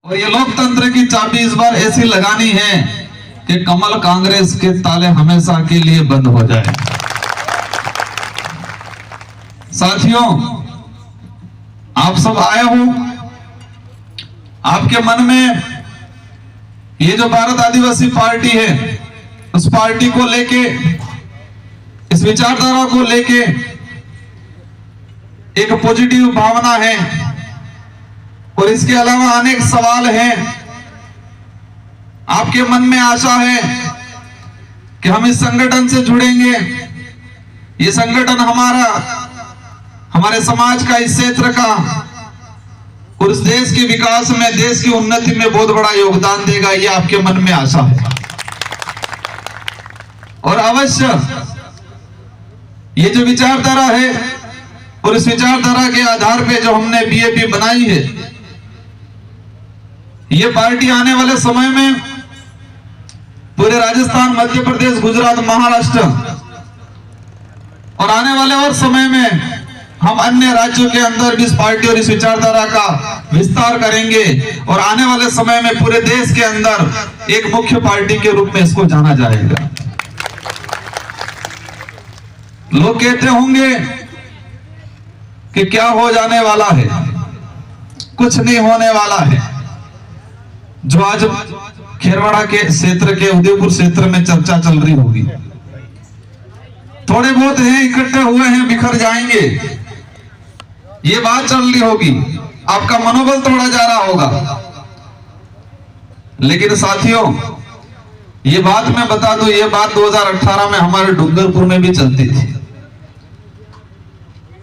और ये लोकतंत्र की चाबी इस बार ऐसी लगानी है कि कमल कांग्रेस के ताले हमेशा के लिए बंद हो जाए। साथियों, आप सब आए हो, आपके मन में ये जो भारत आदिवासी पार्टी है, उस पार्टी को लेके, इस विचारधारा को लेके एक पॉजिटिव भावना है और इसके अलावा अनेक सवाल हैं। आपके मन में आशा है कि हम इस संगठन से जुड़ेंगे, ये संगठन हमारे समाज का, इस क्षेत्र का और इस देश के विकास में, देश की उन्नति में बहुत बड़ा योगदान देगा, ये आपके मन में आशा है। और अवश्य ये जो विचारधारा है और इस विचारधारा के आधार पे जो हमने बीएपी बनाई है, ये पार्टी आने वाले समय में पूरे राजस्थान, मध्य प्रदेश, गुजरात, महाराष्ट्र और आने वाले और समय में हम अन्य राज्यों के अंदर भी इस पार्टी और इस विचारधारा का विस्तार करेंगे और आने वाले समय में पूरे देश के अंदर एक मुख्य पार्टी के रूप में इसको जाना जाएगा। लोग कहते होंगे कि क्या हो जाने वाला है, कुछ नहीं होने वाला है। जो आज खेरवाड़ा के क्षेत्र के, उदयपुर क्षेत्र में चर्चा चल रही होगी, थोड़े बहुत हैं, इकट्ठे हुए हैं, बिखर जाएंगे, ये बात चल रही होगी, आपका मनोबल तोड़ा जा रहा होगा। लेकिन साथियों, ये बात मैं बता दूं, ये बात 2018 में हमारे डूंगरपुर में भी चलती थी।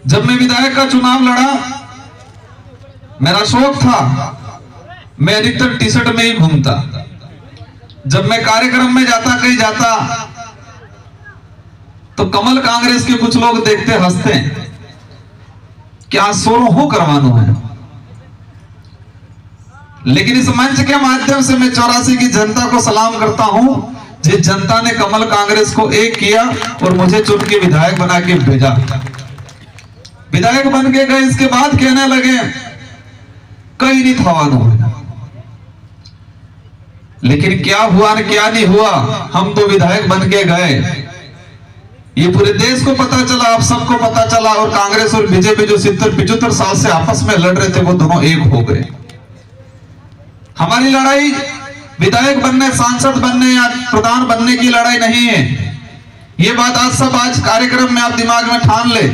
जब मैं विधायक का चुनाव लड़ा, मेरा शौक था, मैं अधिकतर टी शर्ट में ही घूमता। जब मैं कार्यक्रम में जाता, कहीं जाता, तो कमल कांग्रेस के कुछ लोग देखते, हंसते, क्या सोरो हो करवानो है। लेकिन इस मंच के माध्यम से मैं 84 की जनता को सलाम करता हूं, जिस जनता ने कमल कांग्रेस को एक किया और मुझे चुन के विधायक बना के भेजा। विधायक बन के गए, इसके बाद कहने लगे कहीं नहीं थवानो है। लेकिन क्या हुआ न क्या नहीं हुआ, हम तो विधायक बन के गए, ये पूरे देश को पता चला, आप सबको पता चला। और कांग्रेस और बीजेपी जो 70-75 साल से आपस में लड़ रहे थे, वो दोनों एक हो गए। हमारी लड़ाई विधायक बनने, सांसद बनने या प्रधान बनने की लड़ाई नहीं है। ये बात आज कार्यक्रम में आप दिमाग में ठान ले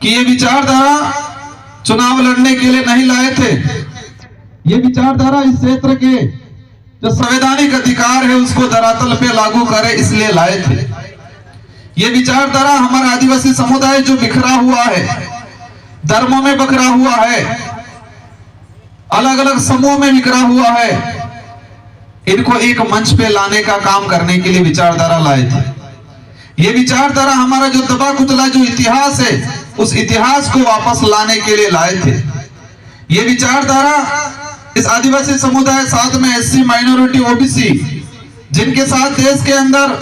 कि ये विचारधारा चुनाव लड़ने के लिए नहीं लाए थे। ये विचारधारा इस क्षेत्र के जो संवैधानिक अधिकार है उसको धरातल पे लागू करे, इसलिए लाए थे। ये विचारधारा हमारा आदिवासी समुदाय जो बिखरा हुआ है, धर्मों में बिखरा हुआ है, अलग अलग समूह में बिखरा हुआ है, इनको एक मंच पे लाने का काम करने के लिए विचारधारा लाए थे। ये विचारधारा हमारा जो दबा कुचला जो इतिहास है, उस इतिहास को वापस लाने के लिए लाए थे। ये विचारधारा इस आदिवासी समुदाय, साथ में एससी, माइनॉरिटी, ओबीसी, जिनके साथ देश के अंदर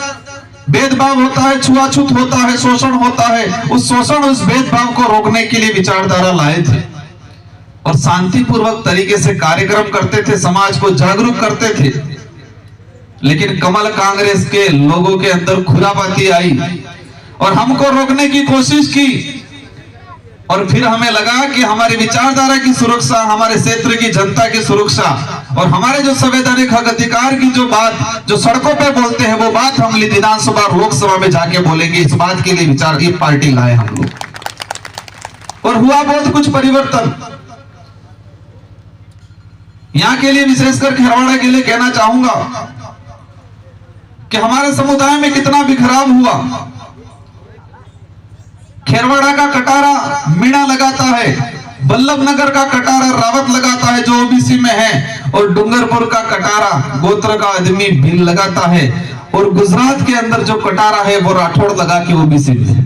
भेदभाव होता है, छुआछूत होता है, शोषण होता है, उस शोषण, उस भेदभाव को रोकने के लिए विचारधारा लाए थे और शांतिपूर्वक तरीके से कार्यक्रम करते थे, समाज को जागरूक करते थे। लेकिन कमल कांग्रेस के लोगों के अंदर खुरापाती आई और हमको रोकने की कोशिश की। और फिर हमें लगा कि हमारी विचारधारा की सुरक्षा, हमारे क्षेत्र की जनता की सुरक्षा और हमारे जो संवैधानिक हक अधिकार की जो बात जो सड़कों पे बोलते हैं, वो बात हम विधानसभा, लोकसभा में जाके बोलेंगे। इस बात के लिए विचार ये पार्टी लाए हम लोग। और हुआ बहुत कुछ परिवर्तन। यहां के लिए, विशेषकर खेरवाड़ा के लिए कहना चाहूंगा कि हमारे समुदाय में कितना बिखराव हुआ। खेरवाड़ा का कटारा मीणा लगाता है, बल्लभनगर का कटारा रावत लगाता है जो ओबीसी में है, और डूंगरपुर का कटारा गोत्र का आदमी भील लगाता है, और गुजरात के अंदर जो कटारा है वो राठौड़ लगा के ओबीसी में है।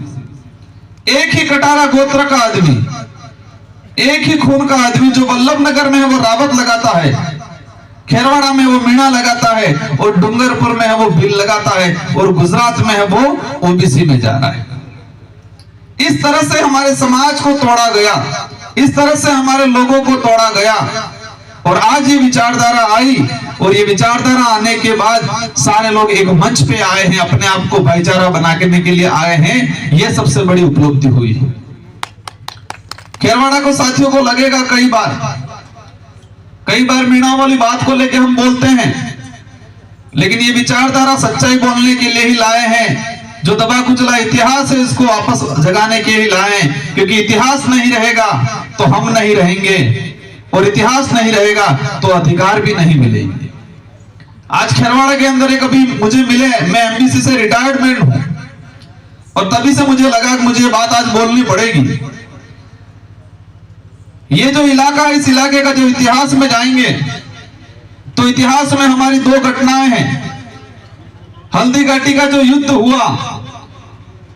एक ही कटारा गोत्र का आदमी, एक ही खून का आदमी, जो बल्लभनगर में है वो रावत लगाता है, खेरवाड़ा में वो मीणा लगाता है, और डूंगरपुर में है वो भील लगाता है, और गुजरात में है वो ओबीसी में जा रहा है। इस तरह से हमारे समाज को तोड़ा गया, इस तरह से हमारे लोगों को तोड़ा गया। और आज ये विचारधारा आई, और ये विचारधारा आने के बाद सारे लोग एक मंच पे आए हैं, अपने आप को भाईचारा बनाने के लिए आए हैं। ये सबसे बड़ी उपलब्धि हुई है। खेरवाड़ा को साथियों को लगेगा कई बार मीणा वाली बात को लेकर हम बोलते हैं, लेकिन ये विचारधारा सच्चाई बोलने के लिए ही लाए हैं। जो दबा कुचला इतिहास है इसको वापस जगाने के लिए लाए हैं, क्योंकि इतिहास नहीं रहेगा तो हम नहीं रहेंगे, और इतिहास नहीं रहेगा तो अधिकार भी नहीं मिलेंगे। आज खेरवाड़ा के अंदर एक अभी मुझे मिले, मैं एमबीसी से रिटायर्डमेंट हूं, और तभी से मुझे लगा कि मुझे ये बात आज बोलनी पड़ेगी। ये जो इलाका है, इस इलाके का जो इतिहास में जाएंगे तो इतिहास में हमारी दो घटनाएं हैं। हल्दी घाटी का जो युद्ध हुआ,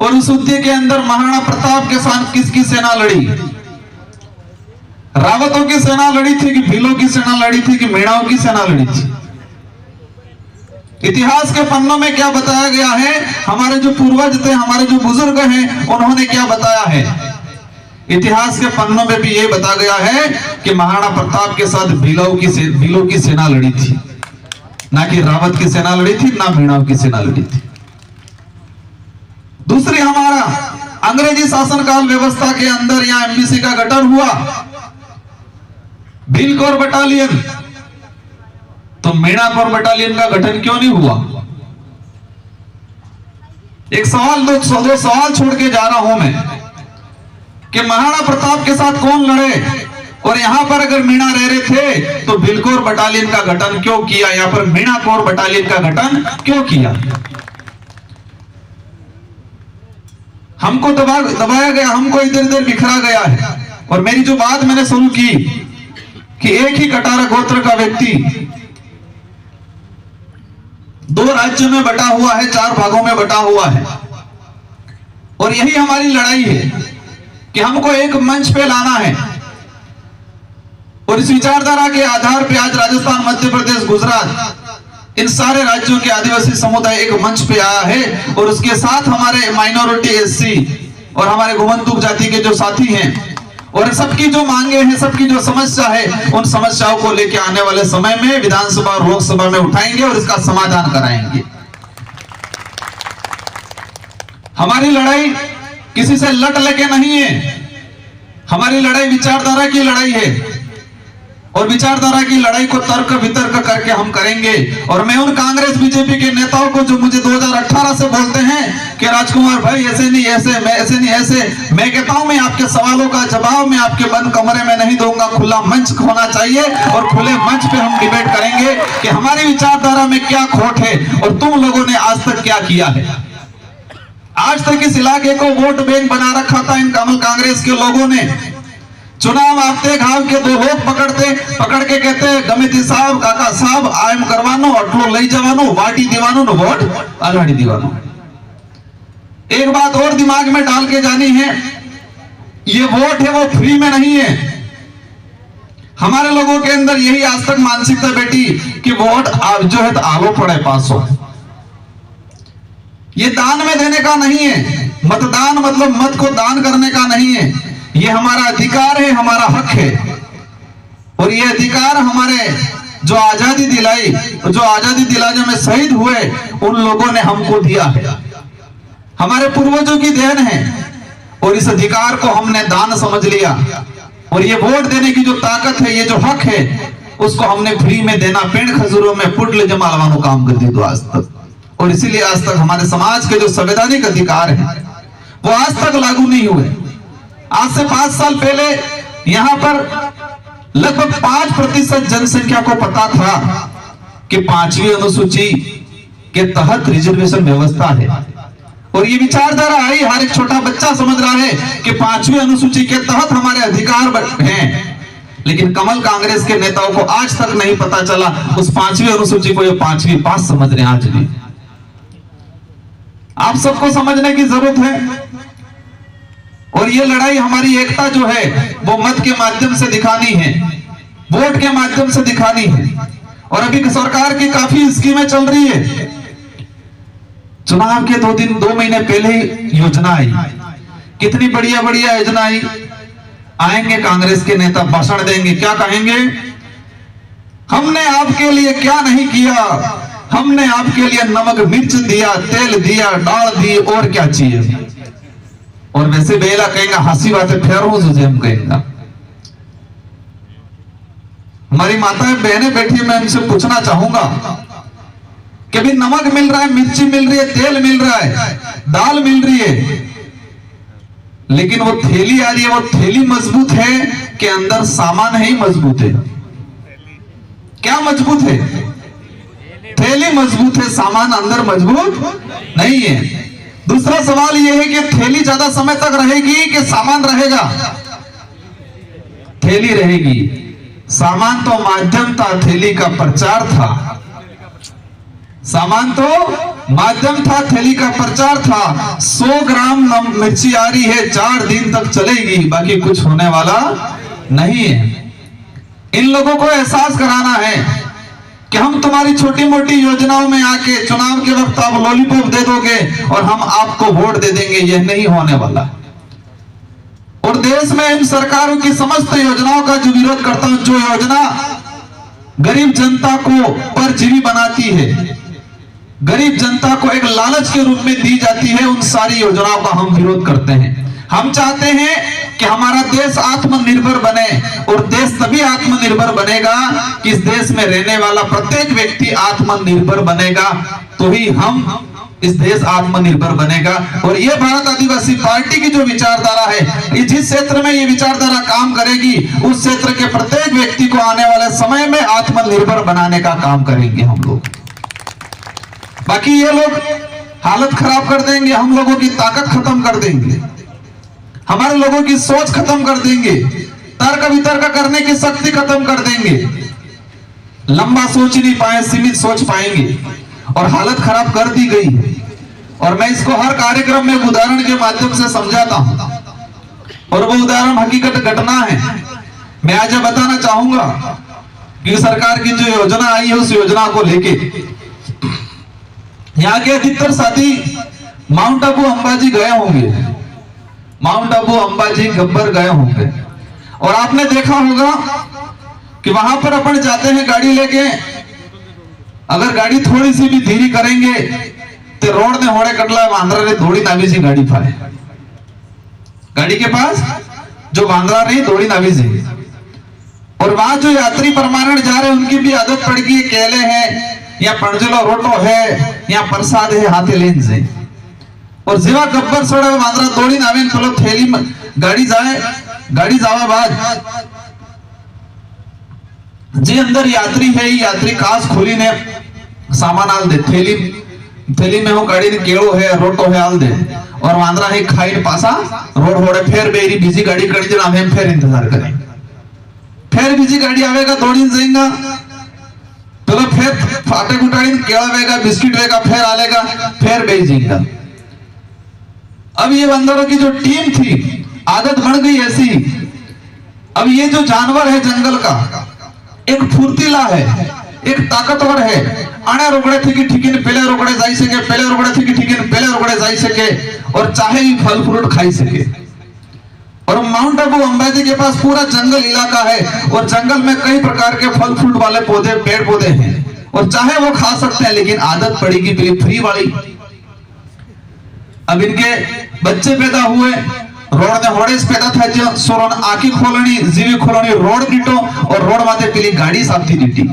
और उस युद्ध के अंदर महाराणा प्रताप के साथ किसकी सेना लड़ी? रावतों की सेना लड़ी थी कि भीलों की सेना लड़ी थी कि मीणाओं की सेना लड़ी थी? इतिहास के पन्नों में क्या बताया गया है? हमारे जो पूर्वज थे, हमारे जो बुजुर्ग हैं, उन्होंने क्या बताया है? इतिहास के पन्नों में भी ये बताया गया है कि महाराणा प्रताप के साथ भीलों की सेना लड़ी थी, ना कि रावत की सेना लड़ी थी, ना मीणाओं की सेना लड़ी थी। दूसरी, हमारा अंग्रेजी शासनकाल व्यवस्था के अंदर यहां एमबीसी का गठन हुआ, भील कोर बटालियन, तो मीणा कोर बटालियन का गठन क्यों नहीं हुआ? एक सवाल, दो सवाल छोड़ के जा रहा हूं मैं कि महाराणा प्रताप के साथ कौन लड़े, और यहां पर अगर मीणा रह रहे थे तो भिलकोर बटालियन का गठन क्यों किया? यहां पर मीणा कोर बटालियन का गठन क्यों किया? हमको दबाया गया, हमको इधर उधर बिखरा गया है। और मेरी जो बात मैंने शुरू की कि एक ही कटारा गोत्र का व्यक्ति दो राज्यों में बटा हुआ है, 4 भागों में बटा हुआ है, और यही हमारी लड़ाई है कि हमको एक मंच पे लाना है। और इस विचारधारा के आधार पे आज राजस्थान, मध्य प्रदेश, गुजरात, इन सारे राज्यों के आदिवासी समुदाय एक मंच पे आया है, और उसके साथ हमारे माइनॉरिटी एससी और हमारे गोवंतुक जाति के जो साथी हैं, और सबकी जो मांगे हैं, सबकी जो समस्या है, उन समस्याओं को लेकर आने वाले समय में विधानसभा और लोकसभा में उठाएंगे और इसका समाधान कराएंगे। हमारी लड़ाई किसी से लट लेके नहीं है, हमारी लड़ाई विचारधारा की लड़ाई है, और विचारधारा की लड़ाई को तर्क वितर्क करके हम करेंगे। और मैं उन कांग्रेस बीजेपी के नेताओं को जो मुझे 2018 से बोलते हैं कि राजकुमार भाई ऐसे नहीं ऐसे, मैं ऐसे नहीं ऐसे, मैं कहता हूं मैं आपके सवालों का जवाब मैं आपके बंद कमरे में नहीं दूंगा, खुला मंच होना चाहिए, और खुले मंच पे हम डिबेट करेंगे कि हमारी विचारधारा में क्या खोट है और तुम लोगों ने आज तक क्या किया है। आज तक इस इलाके को वोट बैंक बना रखा था इन कमल कांग्रेस के लोगों ने। चुनाव आते घाव के 2 लोग पकड़ के कहते हैं गमिती साहब, काका साहब, आयम करवानो, अटलो लई जवानो, वाटी दीवानो, वोट आगाड़ी दीवानो। एक बात और दिमाग में डाल के जानी है, ये वोट है वो फ्री में नहीं है। हमारे लोगों के अंदर यही आज तक मानसिकता बैठी कि वोट जो है तो आलो पड़े पास हो। ये दान में देने का नहीं है, मतदान मतलब मत को दान करने का नहीं है, ये हमारा अधिकार है, हमारा हक है। और ये अधिकार हमारे जो आजादी दिलाने में शहीद हुए उन लोगों ने हमको दिया है, हमारे पूर्वजों की देन है, और इस अधिकार को हमने दान समझ लिया। और ये वोट देने की जो ताकत है, ये जो हक है, उसको हमने फ्री में देना, पेड़ खजूरों में पुटले जमालवानो काम कर दी आज तक। और इसीलिए आज तक हमारे समाज के जो संवैधानिक अधिकार है वो आज तक लागू नहीं हुए। आज से 5 साल पहले यहां पर लगभग 5% जनसंख्या को पता था कि 5वीं अनुसूची के तहत रिजर्वेशन व्यवस्था है, और ये विचारधारा आई, हर एक छोटा बच्चा समझ रहा है कि 5वीं अनुसूची के तहत हमारे अधिकार हैं। लेकिन कमल कांग्रेस के नेताओं को आज तक नहीं पता चला उस 5वीं अनुसूची को ये 5वीं पास समझ रहे हैं। आज भी आप सबको समझने की जरूरत है, और ये लड़ाई हमारी एकता जो है वो मत के माध्यम से दिखानी है, वोट के माध्यम से दिखानी है। और अभी सरकार की काफी स्कीमें चल रही है। चुनाव के 2 महीने पहले ही योजना आई, कितनी बढ़िया बढ़िया योजना आई। आएंगे कांग्रेस के नेता भाषण देंगे, क्या कहेंगे हमने आपके लिए क्या नहीं किया, हमने आपके लिए नमक मिर्च दिया, तेल दिया, डाल दी, और क्या चाहिए। और वैसे बेला कहेगा हंसी बातें फेर हो तुझे, हम कहेगा। हमारी माताएं बहनें बैठी, मैं इनसे पूछना चाहूंगा कि भी नमक मिल रहा है, मिर्ची मिल रही है, तेल मिल रहा है, दाल मिल रही है, लेकिन वो थैली आ रही है, वो थैली मजबूत है कि अंदर सामान ही मजबूत है? क्या मजबूत है? थैली मजबूत है, सामान अंदर मजबूत नहीं है। दूसरा सवाल यह है कि थैली ज्यादा समय तक रहेगी कि सामान रहेगा? थैली रहेगी। सामान तो माध्यम था, थैली का प्रचार था। सामान तो माध्यम था, थैली का प्रचार था। 100 ग्राम मिर्ची आ रही है, 4 दिन तक चलेगी, बाकी कुछ होने वाला नहीं है। इन लोगों को एहसास कराना है कि हम तुम्हारी छोटी मोटी योजनाओं में आके चुनाव के वक्त आप लॉलीपॉप दे दोगे और हम आपको वोट दे देंगे, यह नहीं होने वाला। और देश में इन सरकारों की समस्त योजनाओं का जो विरोध करता हूं, जो योजना गरीब जनता को परजीवी बनाती है, गरीब जनता को एक लालच के रूप में दी जाती है, उन सारी योजनाओं का हम विरोध करते हैं। हम चाहते हैं कि हमारा देश आत्मनिर्भर बने, और देश तभी आत्मनिर्भर बनेगा कि इस देश में रहने वाला प्रत्येक व्यक्ति आत्मनिर्भर बनेगा, तो ही हम इस देश आत्मनिर्भर बनेगा। और ये भारत आदिवासी पार्टी की जो विचारधारा है, जिस क्षेत्र में ये विचारधारा काम करेगी, उस क्षेत्र के प्रत्येक व्यक्ति को आने वाले समय में आत्मनिर्भर बनाने का काम करेंगे हम लोग। बाकी ये लोग हालत खराब कर देंगे, हम लोगों की ताकत खत्म कर देंगे, हमारे लोगों की सोच खत्म कर देंगे, तर्क वितर्क करने की शक्ति खत्म कर देंगे, लंबा सोच नहीं पाए, सीमित सोच पाएंगे, और हालत खराब कर दी गई। और मैं इसको हर कार्यक्रम में उदाहरण के माध्यम से समझाता हूं, और वो उदाहरण हकीकत घटना है। मैं आज बताना चाहूंगा कि सरकार की जो योजना आई है, उस योजना को लेके यहाँ के अधिकतर साथी माउंट आबू अंबाजी गए होंगे, माउंट आबू अंबाजी गब्बर गए होंगे, और आपने देखा होगा कि वहां पर अपन जाते हैं गाड़ी लेके, अगर गाड़ी थोड़ी सी भी धीरे करेंगे तो रोड ने होड़े कटला वांद्रा ने थोड़ी नावी सी गाड़ी फाए, गाड़ी के पास जो वांद्रा रही थोड़ी नावी सी। और वहां जो यात्री परमानेंट जा रहे हैं, उनकी भी आदत पड़ गई, केले हैं या पणजलो रोटो है या प्रसाद है, हाथे लेन से। और जेवा गब्बर सोड़े वांद्रा दौड़ी नावे चलो थैली में गाड़ी जाए, गाड़ी जावा बाद जे अंदर यात्री है, यात्री कास खोली ने सामान आल दे, थैली में हो गाड़ी ने केड़ो है, रोटो है आल दे, और वांद्रा है खाई पासा रोड होड़े फेर बेरी बिजी गाड़ी कड़ी जना हम फेर इंतजार करें, फेर बिजी गाड़ी आवेगा दौड़ी जाएगा, चलो फिर फाटे गुटाड़ी केड़ा वेगा, बिस्किट वेगा, फिर आलेगा, फिर बेचेगा। अब ये बंदरों की जो टीम थी, आदत बन गई ऐसी। अब ये जो जानवर है जंगल का, एक फुर्तीला है, एक ताकतवर है, आने रोकड़े थे कि ठीक है पहले रोकड़े जाई सके, पहले रोकड़े थे कि ठीक है पहले रोकड़े जाई सके, और चाहे ही फल फ्रूट खाई सके। और माउंट आबू अंबाजी के पास पूरा जंगल इलाका है, और जंगल में कई प्रकार के फल फ्रूट वाले पौधे, पेड़ पौधे हैं, और चाहे वो खा सकते हैं, लेकिन आदत पड़ेगी फ्री वाली। अब इनके बच्चे पैदा हुए, रोड ने होड़ेस पैदा था, जो सोरन आकी खोलनी, जीवी खोलनी, रोड नीटो, और रोड माते पीली गाड़ी साथी नीटी,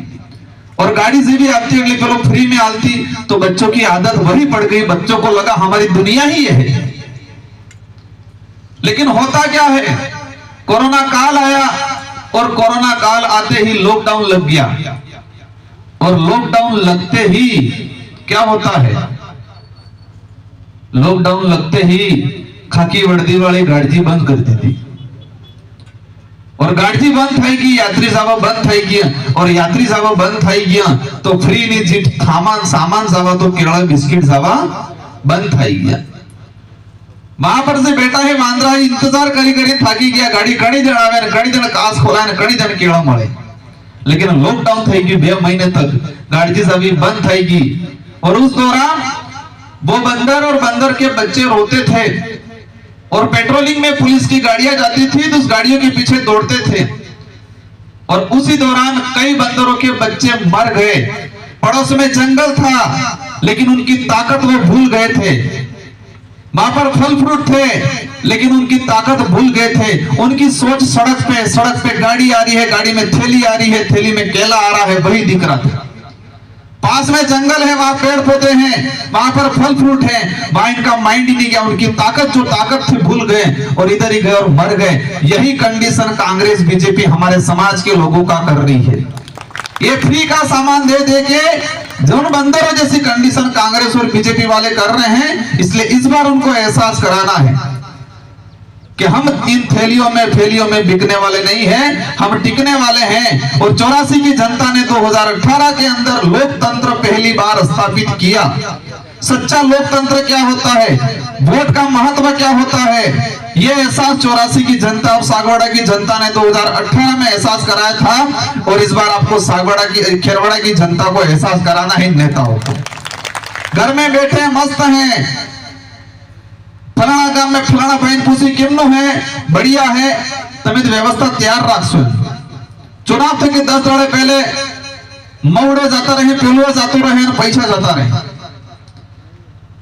और गाड़ी जीवी आती अगली चलो फ्री में आती, तो बच्चों की आदत वही पड़ गई, बच्चों को लगा हमारी दुनिया ही है। लेकिन होता क्या है, कोरोना काल आया, और कोरोना काल आते ही लॉकडाउन लग गया, और लॉकडाउन लगते ही क्या होता है, लॉकडाउन लगते ही खाकी वर्दी वाली गाड़ी बंद कर दी थी, और गाड़ी बंद થઈ ગઈ, यात्री जावा बंद થઈ ગયા, और यात्री जावा बंद થઈ ગયા तो फ्री ની જે सामान जावा तो केरला बिस्किट जावा बंद થઈ ગયા। वहां पर से बेटा है वांद्रा इंतजार करी करी थाकी गया, गाड़ी कड़ी जन आवे ने कड़ी जन कास खोला ने कड़ी जन केड़ा મળે, लेकिन लॉकडाउन થઈ ગયું 2 महीने तक गाड़ी सभी बंद થઈ गई। और उस दौरान वो बंदर और बंदर के बच्चे रोते थे, और पेट्रोलिंग में पुलिस की गाड़ियां जाती थी तो उस गाड़ियों के पीछे दौड़ते थे, और उसी दौरान कई बंदरों के बच्चे मर गए। पड़ोस में जंगल था लेकिन उनकी ताकत वो भूल गए थे। वहां पर फल फ्रूट थे लेकिन उनकी ताकत भूल गए थे। उनकी सोच सड़क पे गाड़ी आ रही है, गाड़ी में थैली आ रही है, थैली में केला आ रहा है, वही दिख रहा था। पास में जंगल है, वहां पेड़ पौधे हैं, वहां पर फल फ्रूट है, वहां इनका माइंड ही नहीं गया। उनकी जो ताकत थी भूल गए और इधर ही गए और मर गए। यही कंडीशन कांग्रेस बीजेपी हमारे समाज के लोगों का कर रही है। ये फ्री का सामान दे दे के जो बंदरों जैसी कंडीशन कांग्रेस और बीजेपी वाले कर रहे हैं। इसलिए इस बार उनको एहसास कराना है कि हम इन थैलियों में बिकने वाले नहीं हैं, हम टिकने वाले हैं। और 84 की जनता ने 2018 के अंदर लोकतंत्र पहली बार स्थापित किया। सच्चा लोकतंत्र क्या होता है, वोट का महत्व क्या होता है, ये एहसास 84 की जनता और सागवाड़ा की जनता ने 2018 में एहसास कराया था। और इस बार आपको खेरवाड़ा की जनता को एहसास कराना है। नेताओं को घर में बैठे मस्त हैं, फलाना काम में फलाना बहन पूछी किन्नो है, बढ़िया है, तमित व्यवस्था तैयार रखो। चुनाव थे कि 10 दौड़े पहले मऊड़े जाता रहे, पेलुआ जाते रहे, पैसा जाता रहे।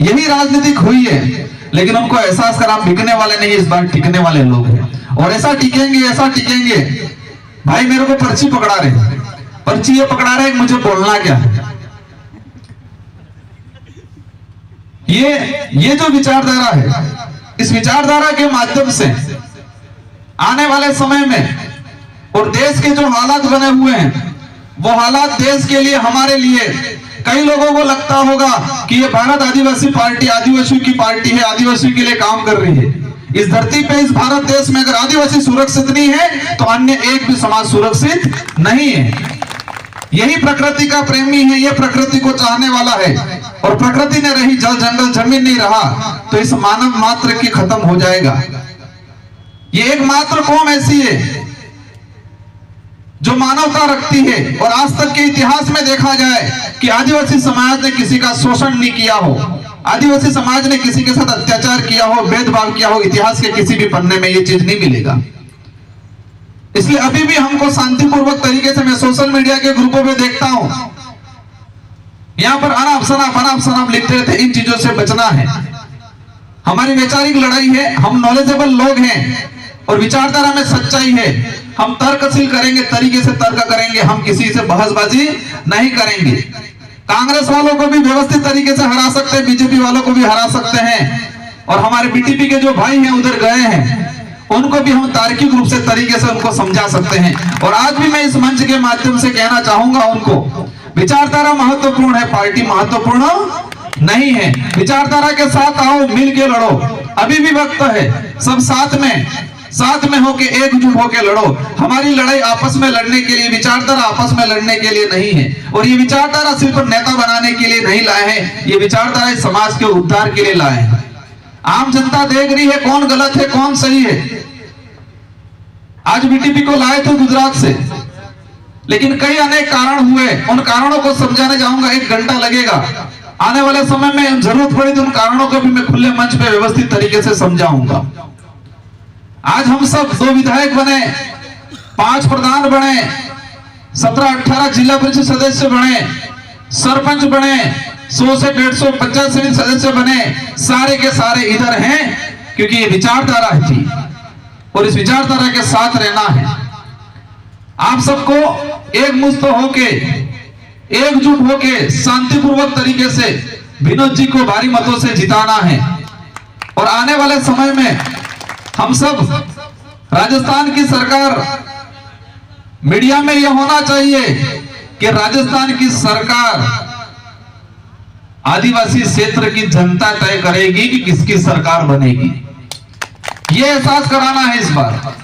यही राजनीति हुई है। लेकिन उनको एहसास करा बिकने वाले नहीं, इस बार टिकने वाले लोग हैं। और ऐसा टिकेंगे। भाई मेरे को पर्ची पकड़ा रहे, पर्ची ये पकड़ा रहे, मुझे बोलना क्या है। ये जो विचारधारा है, इस विचारधारा के माध्यम से आने वाले समय में और देश के जो हालात बने हुए हैं, वो हालात देश के लिए, हमारे लिए, कई लोगों को लगता होगा कि ये भारत आदिवासी पार्टी आदिवासियों की पार्टी है, आदिवासियों के लिए काम कर रही है। इस धरती पे, इस भारत देश में अगर आदिवासी सुरक्षित नहीं है तो अन्य एक भी समाज सुरक्षित नहीं है। यही प्रकृति का प्रेमी है, ये प्रकृति को चाहने वाला है। और प्रकृति ने रही, जल जंगल जमीन नहीं रहा तो इस मानव मात्र की खत्म हो जाएगा। ये एकमात्र कौम ऐसी है जो मानवता रखती है। और आज तक के इतिहास में देखा जाए कि आदिवासी समाज ने किसी का शोषण नहीं किया हो, आदिवासी समाज ने किसी के साथ अत्याचार किया हो, भेदभाव किया हो, इतिहास के किसी भी पन्ने में ये चीज नहीं मिलेगा। इसलिए अभी भी हमको शांतिपूर्वक तरीके से, मैं सोशल मीडिया के ग्रुपों में देखता हूं, यहां पर अनाप शनाप लिखते रहते। इन चीजों से बचना है। हमारी वैचारिक लड़ाई है, हम नॉलेजेबल लोग हैं और विचारधारा में सच्चाई है। हम तर्कशील करेंगे, तरीके से तर्क करेंगे, हम किसी से बहसबाजी नहीं करेंगे। कांग्रेस वालों को भी व्यवस्थित तरीके से हरा सकते हैं, बीजेपी वालों को भी हरा सकते हैं। और हमारे बीटीपी के जो भाई हैं उधर गए हैं, उनको भी हम तार्किक रूप से तरीके से उनको समझा सकते हैं। और आज भी मैं इस मंच के माध्यम से कहना चाहूंगा उनको, विचारधारा महत्वपूर्ण है, पार्टी महत्वपूर्ण नहीं है। विचारधारा के साथ आओ, मिल के लड़ो। अभी भी वक्त है, सब साथ में होके, एकजुट होके लड़ो। हमारी लड़ाई आपस में लड़ने के लिए, विचारधारा आपस में लड़ने के लिए नहीं है। और ये विचारधारा सिर्फ नेता बनाने के लिए नहीं लाए हैं, ये विचारधारा समाज के उद्धार के लिए लाए हैं। आम जनता देख रही है कौन गलत है, कौन सही है। आज बीटीपी को लाए थे गुजरात से, लेकिन कई अनेक कारण हुए। उन कारणों को समझाने जाऊंगा, 1 घंटा लगेगा। आने वाले समय में जरूरत पड़ी तो उन कारणों को भी मैं खुले मंच पे व्यवस्थित तरीके से समझाऊंगा। आज हम सब 2 विधायक बने, 5 प्रधान बने, 17-18 जिला परिषद सदस्य बने, सरपंच बने, 100 से 150 पंचायत समिति सदस्य बने। सारे के सारे इधर हैं क्योंकि ये विचारधारा थी और इस विचारधारा के साथ रहना है। आप सबको एक मुश्त होके, एकजुट होके, शांतिपूर्वक तरीके से विनोद जी को भारी मतों से जिताना है। और आने वाले समय में हम सब, राजस्थान की सरकार, मीडिया में यह होना चाहिए कि राजस्थान की सरकार आदिवासी क्षेत्र की जनता तय करेगी कि किसकी सरकार बनेगी। यह एहसास कराना है इस बार।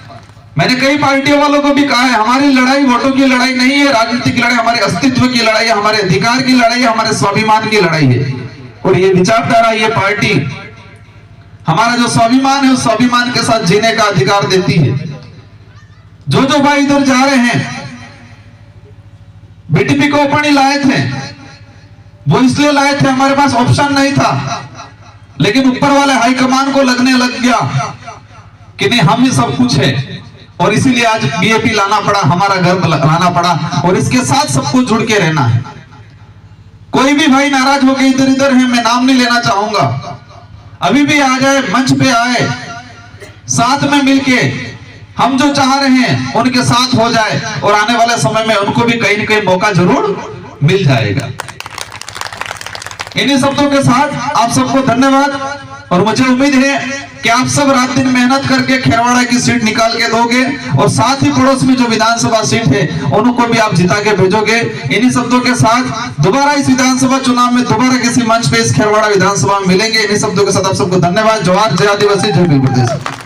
मैंने कई पार्टियों वालों को भी कहा है, हमारी लड़ाई वोटों की लड़ाई नहीं है, राजनीतिक लड़ाई हमारे अस्तित्व की लड़ाई है, हमारे अधिकार की लड़ाई है, हमारे स्वाभिमान की लड़ाई है। और ये विचारधारा, ये पार्टी हमारा जो स्वाभिमान है उस स्वाभिमान के साथ जीने का अधिकार देती है। जो भाई इधर जा रहे हैं, बीटीपी को अपन ही लाए थे, वो इसलिए लाए थे, हमारे पास ऑप्शन नहीं था। लेकिन ऊपर वाले हाईकमान को लगने लग गया कि नहीं, हम ही सब कुछ है, और इसीलिए आज बीएपी लाना पड़ा, हमारा गर्व लाना पड़ा, और इसके साथ सबको जुड़ के रहना है। कोई भी भाई नाराज होकर इधर इधर है, मैं नाम नहीं लेना चाहूंगा, अभी भी आ जाए, मंच पे आए, साथ में मिलके हम जो चाह रहे हैं उनके साथ हो जाए, और आने वाले समय में उनको भी कहीं न कहीं मौका जरूर मिल जाएगा। इन्हीं शब्दों के साथ आप सबको धन्यवाद, और मुझे उम्मीद है कि आप सब रात दिन मेहनत करके खेरवाड़ा की सीट निकाल के दोगे, और साथ ही पड़ोस में जो विधानसभा सीट है उनको भी आप जिता के भेजोगे। इन्हीं शब्दों के साथ दोबारा इस विधानसभा चुनाव में दोबारा किसी मंच पे इस खेरवाड़ा विधानसभा में मिलेंगे। इन्हीं शब्दों के साथ आप सबको धन्यवाद। जवाहर, जय आदिवासी, जय भील प्रदेश।